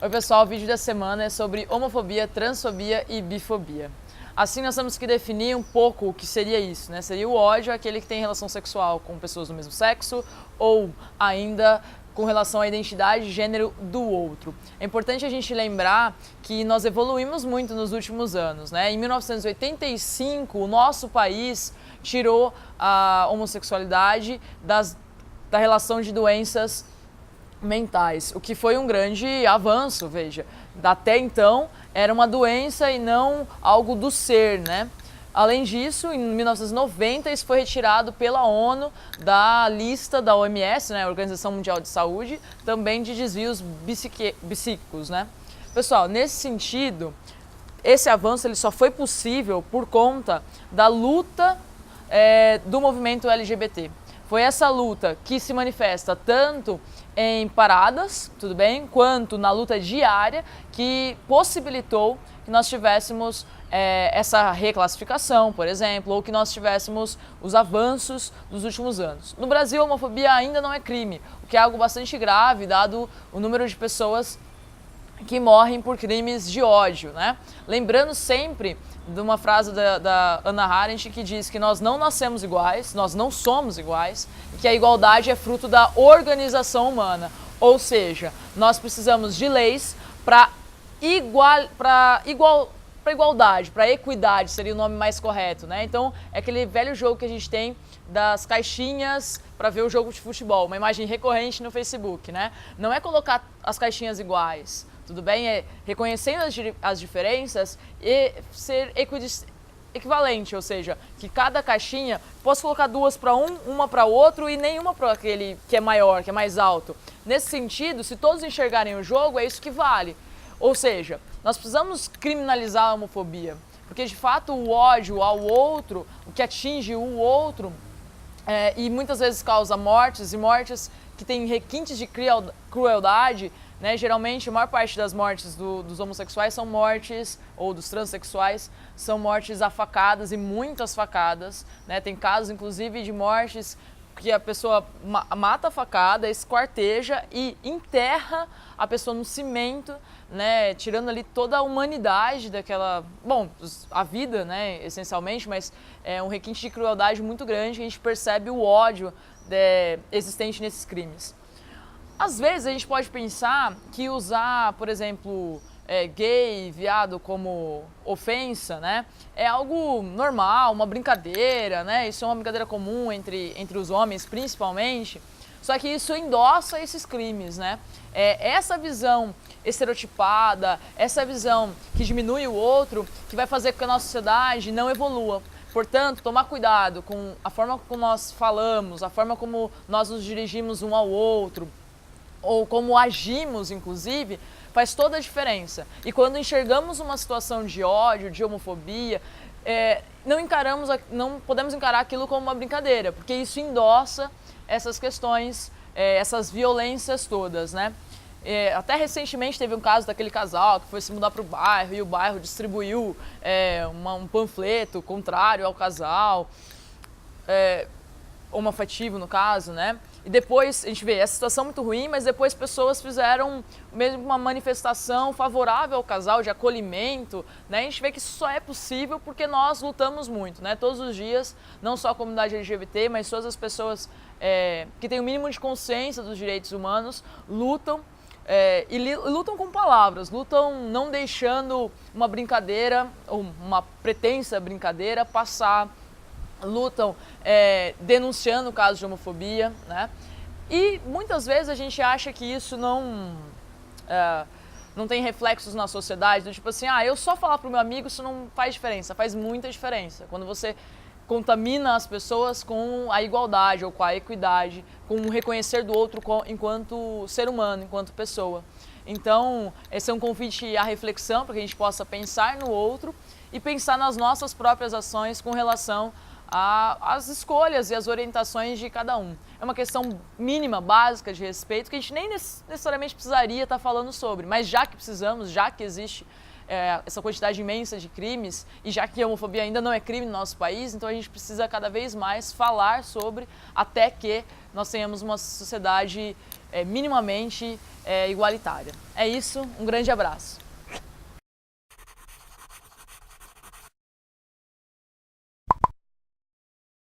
Oi pessoal, o vídeo da semana é sobre homofobia, transfobia e bifobia. Assim nós temos que definir um pouco o que seria isso, né? Seria o ódio, aquele que tem relação sexual com pessoas do mesmo sexo ou ainda com relação à identidade e gênero do outro. É importante a gente lembrar que nós evoluímos muito nos últimos anos, né? Em 1985, o nosso país tirou a homossexualidade da relação de doenças mentais, o que foi um grande avanço, veja. Até então era uma doença e não algo do ser, né? Além disso, em 1990 isso foi retirado pela ONU da lista da OMS, né, Organização Mundial de Saúde, também de desvios psíquicos, né? Pessoal, nesse sentido, esse avanço ele só foi possível por conta da luta do movimento LGBT. Foi essa luta que se manifesta tanto em paradas, tudo bem, quanto na luta diária que possibilitou que nós tivéssemos essa reclassificação, por exemplo, ou que nós tivéssemos os avanços dos últimos anos. No Brasil, a homofobia ainda não é crime, o que é algo bastante grave, dado o número de pessoas que morrem por crimes de ódio, né? Lembrando sempre de uma frase da Hannah Arendt que diz que nós não nascemos iguais, nós não somos iguais, e que a igualdade é fruto da organização humana. Ou seja, nós precisamos de leis para igualdade, para equidade, seria o nome mais correto, né? Então, é aquele velho jogo que a gente tem das caixinhas para ver o jogo de futebol, uma imagem recorrente no Facebook, né? Não é colocar as caixinhas iguais, tudo bem? É reconhecendo as diferenças e ser equivalente, ou seja, que cada caixinha, posso colocar duas para uma para o outro e nenhuma para aquele que é maior, que é mais alto. Nesse sentido, se todos enxergarem o jogo, é isso que vale. Ou seja, nós precisamos criminalizar a homofobia, porque de fato o ódio ao outro, o que atinge o outro, e muitas vezes causa mortes, e mortes que têm requintes de crueldade, né? Geralmente a maior parte das mortes dos homossexuais são mortes, ou dos transexuais, são mortes a facadas e muitas facadas, né? Tem casos inclusive de mortes que a pessoa mata a facada, esquarteja e enterra a pessoa no cimento, né, tirando ali toda a humanidade daquela, bom, a vida, né, essencialmente, mas é um requinte de crueldade muito grande que a gente percebe o ódio existente nesses crimes. Às vezes a gente pode pensar que usar, por exemplo, gay, viado como ofensa, né, é algo normal, uma brincadeira, né, isso é uma brincadeira comum entre os homens principalmente, só que isso endossa esses crimes, né. Essa visão estereotipada, essa visão que diminui o outro, que vai fazer com que a nossa sociedade não evolua. Portanto, tomar cuidado com a forma como nós falamos, a forma como nós nos dirigimos um ao outro, ou como agimos, inclusive, faz toda a diferença. E quando enxergamos uma situação de ódio, de homofobia, não podemos encarar aquilo como uma brincadeira, porque isso endossa essas questões, essas violências todas, né? Até recentemente teve um caso daquele casal que foi se mudar para o bairro e o bairro distribuiu um panfleto contrário ao casal, homoafetivo no caso, né? E depois a gente vê essa situação muito ruim, mas depois pessoas fizeram mesmo uma manifestação favorável ao casal, de acolhimento, né? A gente vê que isso só é possível porque nós lutamos muito, né? Todos os dias, não só a comunidade LGBT, mas todas as pessoas que têm o mínimo de consciência dos direitos humanos, lutam e lutam com palavras, lutam não deixando uma brincadeira, ou uma pretensa brincadeira passar, lutam denunciando casos de homofobia, né? E muitas vezes a gente acha que isso não tem reflexos na sociedade, do tipo assim, eu só falar pro meu amigo, isso não faz diferença, faz muita diferença. Quando você contamina as pessoas com a igualdade ou com a equidade, com o reconhecer do outro enquanto ser humano, enquanto pessoa. Então, esse é um convite à reflexão para que a gente possa pensar no outro e pensar nas nossas próprias ações com relação às escolhas e às orientações de cada um. É uma questão mínima, básica de respeito, que a gente nem necessariamente precisaria estar falando sobre, mas já que precisamos, já que existe essa quantidade imensa de crimes, e já que a homofobia ainda não é crime no nosso país, então a gente precisa cada vez mais falar sobre, até que nós tenhamos uma sociedade minimamente igualitária. É isso, um grande abraço.